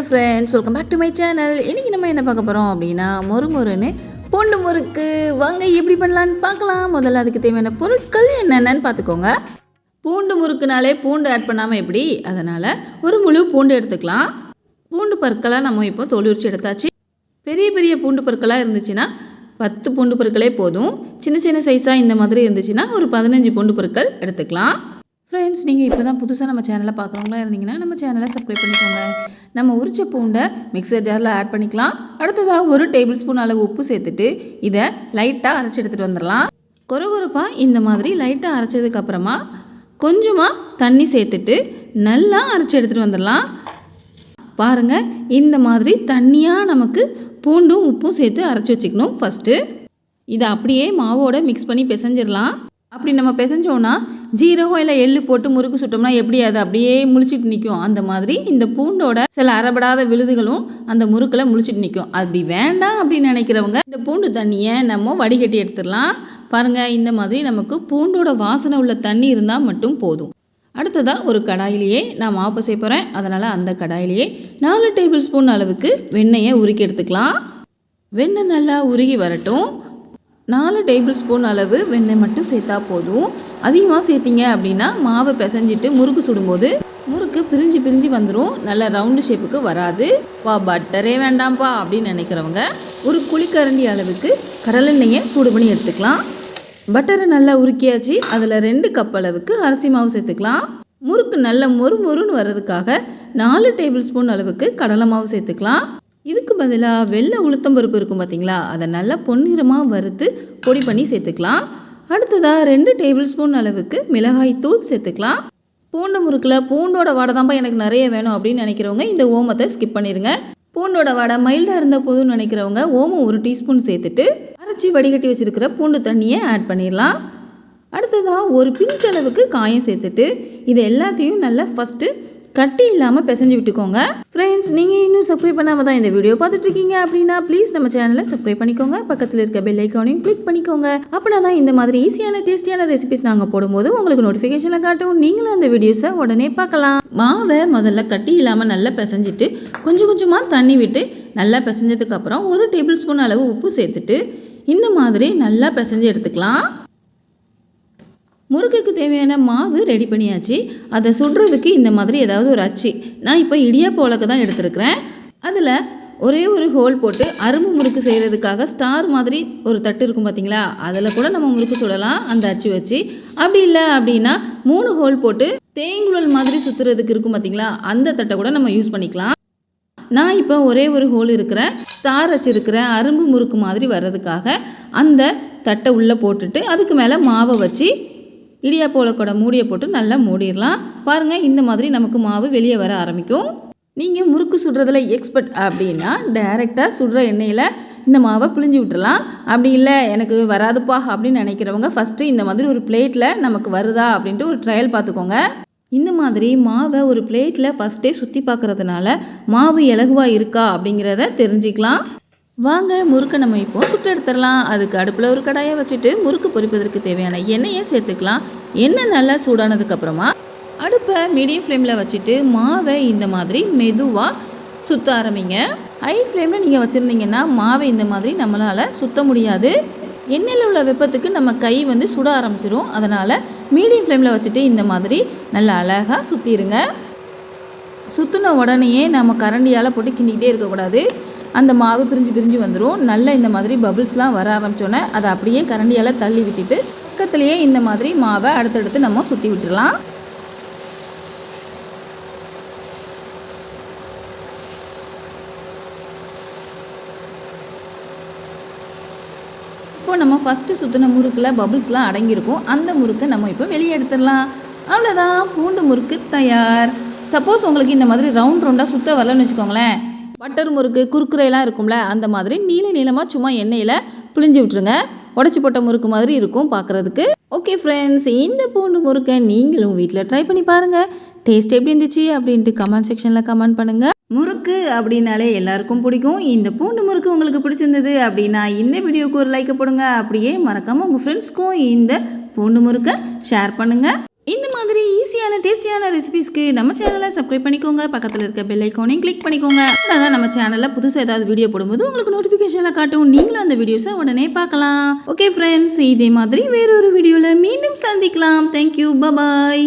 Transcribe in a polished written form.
Friends, welcome back to my channel. இன்றைக்கி நம்ம என்ன பார்க்க போகிறோம் அப்படின்னா, மொறுன்னு பூண்டு முறுக்கு. வாங்க எப்படி பண்ணலான்னு பார்க்கலாம். முதல்ல அதுக்கு தேவையான பொருட்கள் என்னென்னு பார்த்துக்கோங்க. பூண்டு முறுக்குனாலே பூண்டு ஆட் பண்ணாமல் எப்படி, அதனால் ஒரு முழு பூண்டு எடுத்துக்கலாம். பூண்டு பற்களாக நம்ம இப்போ தோல் உரிச்சு எடுத்தாச்சு. பெரிய பெரிய பூண்டு பற்களாக இருந்துச்சுன்னா 10 பூண்டு பற்களே போதும். சின்ன சின்ன சைஸாக இந்த மாதிரி இருந்துச்சுன்னா ஒரு 15 பூண்டு பற்கள் எடுத்துக்கலாம். ஃப்ரெண்ட்ஸ், நீங்கள் இப்போ தான் புதுசாக நம்ம சேனலை பார்க்குறவங்களா இருந்தீங்கன்னா நம்ம சேனலை சப்ஸ்கிரைப் பண்ணிக்கோங்க. நம்ம உரிச்ச பூண்டை மிக்சர் ஜாரில் ஆட் பண்ணிக்கலாம். அடுத்ததாக 1 டேபிள் ஸ்பூன் அளவு உப்பு சேர்த்துட்டு இதை லைட்டாக அரைச்சி எடுத்துகிட்டு வந்துடலாம். கொரகொரப்பாக இந்த மாதிரி லைட்டாக அரைச்சதுக்கப்புறமா கொஞ்சமாக தண்ணி சேர்த்துட்டு நல்லா அரைச்சி எடுத்துகிட்டு வந்துடலாம். பாருங்கள், இந்த மாதிரி தண்ணியாக நமக்கு பூண்டும் உப்பும் சேர்த்து அரைச்சி வச்சுக்கணும். ஃபஸ்ட்டு இதை அப்படியே மாவோட மிக்ஸ் பண்ணி பிசைஞ்சிடலாம். அப்படி நம்ம பிசைஞ்சோன்னா ஜீரகம் இல்லை எள்ளு போட்டு முறுக்கு சுட்டோம்னா எப்படி அது அப்படியே முழிச்சிட்டு நிற்கும், அந்த மாதிரி இந்த பூண்டோட சில அரைபடாத விழுதுகளும் அந்த முறுக்கில் முழிச்சிட்டு நிற்கும். அப்படி வேண்டாம் அப்படின்னு நினைக்கிறவங்க இந்த பூண்டு தண்ணியை நம்ம வடிகட்டி எடுத்துடலாம். பாருங்கள், இந்த மாதிரி நமக்கு பூண்டோட வாசனை உள்ள தண்ணி இருந்தால் மட்டும் போதும். அடுத்ததாக ஒரு கடாயிலேயே நான் மாவு செய்ய போகிறேன். அதனால் அந்த கடாயிலேயே 4 டேபிள் ஸ்பூன் அளவுக்கு வெண்ணெயை உருக்கி எடுத்துக்கலாம். வெண்ணெய் நல்லா உருகி வரட்டும். 4 டேபிள் ஸ்பூன் அளவு வெண்ணெய் மட்டும் சேர்த்தா போதும். அதிகமாக சேர்த்திங்க அப்படின்னா மாவை பிசைஞ்சிட்டு முறுக்கு சுடும்போது முறுக்கு பிரிஞ்சு பிரிஞ்சு வந்துடும், நல்ல ரவுண்டு ஷேப்புக்கு வராது. பட்டரே வேண்டாம்ப்பா அப்படின்னு நினைக்கிறவங்க ஒரு குழிக்கரண்டி அளவுக்கு கடலெண்ணெயை சூடு பண்ணி எடுத்துக்கலாம். பட்டரை நல்லா உருக்கியாச்சு. அதில் 2 கப் அளவுக்கு அரிசி மாவு சேர்த்துக்கலாம். முறுக்கு நல்ல மொறுன்னு வர்றதுக்காக 4 டேபிள் ஸ்பூன் அளவுக்கு கடலை மாவு சேர்த்துக்கலாம். இதுக்கு பதிலாக வெள்ளை உளுத்தம்பருப்பு இருக்கும் பார்த்தீங்களா, அதை நல்லா பொன்னிறமாக வறுத்து பொடி பண்ணி சேர்த்துக்கலாம். அடுத்ததாக 2 டேபிள் ஸ்பூன் அளவுக்கு மிளகாய் தூள் சேர்த்துக்கலாம். பூண்டு முறுக்கில் பூண்டோட வாடை தான்ப்பா எனக்கு நிறைய வேணும் அப்படின்னு நினைக்கிறவங்க இந்த ஓமத்தை ஸ்கிப் பண்ணிடுங்க. பூண்டோட வாடை மைல்டாக இருந்த போதும்னு நினைக்கிறவங்க ஓமம் 1 டீஸ்பூன் சேர்த்துட்டு அரைச்சி வடிகட்டி வச்சுருக்கிற பூண்டு தண்ணியை ஆட் பண்ணிடலாம். அடுத்ததாக ஒரு பிஞ்ச் அளவுக்கு காயம் சேர்த்துட்டு இது எல்லாத்தையும் நல்லா ஃபஸ்ட்டு கட்டி இல்லாமல் பிசைஞ்சு விட்டுக்கோங்க. ஃப்ரெண்ட்ஸ், நீங்கள் இன்னும் சப்ஸ்கிரைப் பண்ணாமல் தான் இந்த வீடியோ பார்த்துட்ருக்கீங்க அப்படின்னா ப்ளீஸ் நம்ம சேனலை சப்ஸ்கிரைப் பண்ணிக்கோங்க. பக்கத்தில் இருக்க பெல் ஐக்கானையும் கிளிக் பண்ணிக்கோங்க. அப்படின்னா தான் இந்த மாதிரி ஈஸியான டேஸ்டியான ரெசிபிஸ் நாங்கள் போடும்போது உங்களுக்கு நோட்டிஃபிகேஷனில் காட்டும். நீங்களும் அந்த வீடியோஸை உடனே பார்க்கலாம். மாவை முதல்ல கட்டி இல்லாமல் நல்லா பிசைஞ்சிட்டு கொஞ்சம் கொஞ்சமாக தண்ணி விட்டு நல்லா பிசைஞ்சதுக்கப்புறம் 1 டேபிள் ஸ்பூன் அளவு உப்பு சேர்த்துட்டு இந்த மாதிரி நல்லா பிசைஞ்சு எடுத்துக்கலாம். முறுக்குக்கு தேவையான மாவு ரெடி பண்ணியாச்சு. அதை சுடுறதுக்கு இந்த மாதிரி ஏதாவது ஒரு அச்சு, நான் இப்போ இடியாப்ப உலக்கு தான் எடுத்துருக்கிறேன். அதில் ஒரே ஒரு ஹோல் போட்டு அரும்பு முறுக்கு செய்கிறதுக்காக ஸ்டார் மாதிரி ஒரு தட்டு இருக்கும் பார்த்தீங்களா, அதில் கூட நம்ம முறுக்கு சுடலாம் அந்த அச்சு வச்சு. அப்படி இல்லை அப்படின்னா 3 ஹோல் போட்டு தேங்குழல் மாதிரி சுற்றுறதுக்கு இருக்கும் பார்த்தீங்களா, அந்த தட்டை கூட நம்ம யூஸ் பண்ணிக்கலாம். நான் இப்போ ஒரே ஒரு ஹோல் இருக்கிற ஸ்டார் அச்சு இருக்கிற அரும்பு முறுக்கு மாதிரி வர்றதுக்காக அந்த தட்டை உள்ளே போட்டுட்டு அதுக்கு மேலே மாவை வச்சு இடியாப்ப உலக்கோட மூடியை போட்டு நல்லா மூடிடலாம். பாருங்கள், இந்த மாதிரி நமக்கு மாவு வெளியே வர ஆரம்பிக்கும். நீங்கள் முறுக்கு சுடுறதுல எக்ஸ்பர்ட் அப்படின்னா டைரெக்டாக சுடுற எண்ணெயில் இந்த மாவை பிழிஞ்சு விட்டுறலாம். அப்படி இல்லை எனக்கு வராதுப்பா அப்படின்னு நினைக்கிறவங்க ஃபஸ்ட்டு இந்த மாதிரி ஒரு பிளேட்டில் நமக்கு வருதா அப்படின்ட்டு ஒரு ட்ரையல் பார்த்துக்கோங்க. இந்த மாதிரி மாவை ஒரு பிளேட்டில் ஃபஸ்ட்டே சுற்றி பார்க்குறதுனால மாவு இலகுவாக இருக்கா அப்படிங்கிறத தெரிஞ்சுக்கலாம். வாங்க, முறுக்கை நம்ம இப்போ சுட்டு எடுத்துடலாம். அதுக்கு அடுப்பில் ஒரு கடாயை வச்சுட்டு முறுக்கு பொரிப்பதற்கு தேவையான எண்ணெயை சேர்த்துக்கலாம். எண்ணெய் நல்லா சூடானதுக்கப்புறமா அடுப்பை மீடியம் ஃப்ளேமில் வச்சுட்டு மாவை இந்த மாதிரி மெதுவாக சுற்ற ஆரம்பிங்க. ஹை ஃப்ளேமில் நீங்கள் வச்சுருந்தீங்கன்னா மாவை இந்த மாதிரி நம்மளால் சுற்ற முடியாது. எண்ணெயில் உள்ள வெப்பத்துக்கு நம்ம கை சுட ஆரம்பிச்சிடும். அதனால் மீடியம் ஃப்ளேமில் வச்சுட்டு இந்த மாதிரி நல்லா அழகாக சுற்றிடுங்க. சுற்றின உடனேயே நம்ம கரண்டியால் போட்டு கிண்டிக்கிட்டே இருக்கக்கூடாது. அந்த மாவு பிரிஞ்சு வந்துடும். நல்லா இந்த மாதிரி பபிள்ஸ்லாம் வர ஆரம்பித்தோன்னே அதை அப்படியே கரண்டியால் தள்ளி விட்டுட்டு பக்கத்துலேயே இந்த மாதிரி மாவை அடுத்தடுத்து நம்ம சுற்றி விட்டுடலாம். இப்போ நம்ம ஃபஸ்ட்டு சுற்றின முறுக்கில் பபிள்ஸ்லாம் அடங்கியிருக்கும். அந்த முறுக்கை நம்ம இப்போ வெளியே எடுத்துடலாம். அவ்வளோதான், பூண்டு முறுக்கு தயார். சப்போஸ் உங்களுக்கு இந்த மாதிரி ரவுண்டாக சுற்ற வரலன்னு வச்சுக்கோங்களேன், பட்டர் முறுக்கு குறுக்குறையெல்லாம் இருக்கும்ல, அந்த மாதிரி நீளமாக சும்மா எண்ணெயில் பிழிஞ்சு விட்டுருங்க. உடச்சி போட்ட முறுக்கு மாதிரி இருக்கும் பார்க்குறதுக்கு. ஓகே ஃப்ரெண்ட்ஸ், இந்த பூண்டு முறுக்கை நீங்களும் வீட்டில் ட்ரை பண்ணி பாருங்கள். டேஸ்ட் எப்படி இருந்துச்சு அப்படின்ட்டு கமெண்ட் செக்ஷனில் கமெண்ட் பண்ணுங்கள். முறுக்கு அப்படின்னாலே எல்லாருக்கும் பிடிக்கும். இந்த பூண்டு முறுக்கு உங்களுக்கு பிடிச்சிருந்தது அப்படின்னா இந்த வீடியோக்கு ஒரு லைக் போடுங்க. அப்படியே மறக்காமல் உங்கள் ஃப்ரெண்ட்ஸ்க்கும் இந்த பூண்டு முறுக்கை ஷேர் பண்ணுங்கள். இந்த மாதிரி ஈஸியான டேஸ்டியான ரெசிபிஸ்க்கு நம்ம சேனலை சப்ஸ்கிரைப் பண்ணிக்கோங்க. பக்கத்தில் இருக்க பெல் ஐக்கானையும் கிளிக் பண்ணிக்கோங்க. அதான் நம்ம சேனலில் புதுசாக ஏதாவது வீடியோ போடும்போது உங்களுக்கு நோட்டிஃபிகேஷனில் காட்டும். நீங்களும் அந்த வீடியோஸை உடனே பார்க்கலாம். ஓகே ஃப்ரெண்ட்ஸ், இதே மாதிரி வேறொரு வீடியோவில் மீண்டும் சந்திக்கலாம். Thank you, bye bye.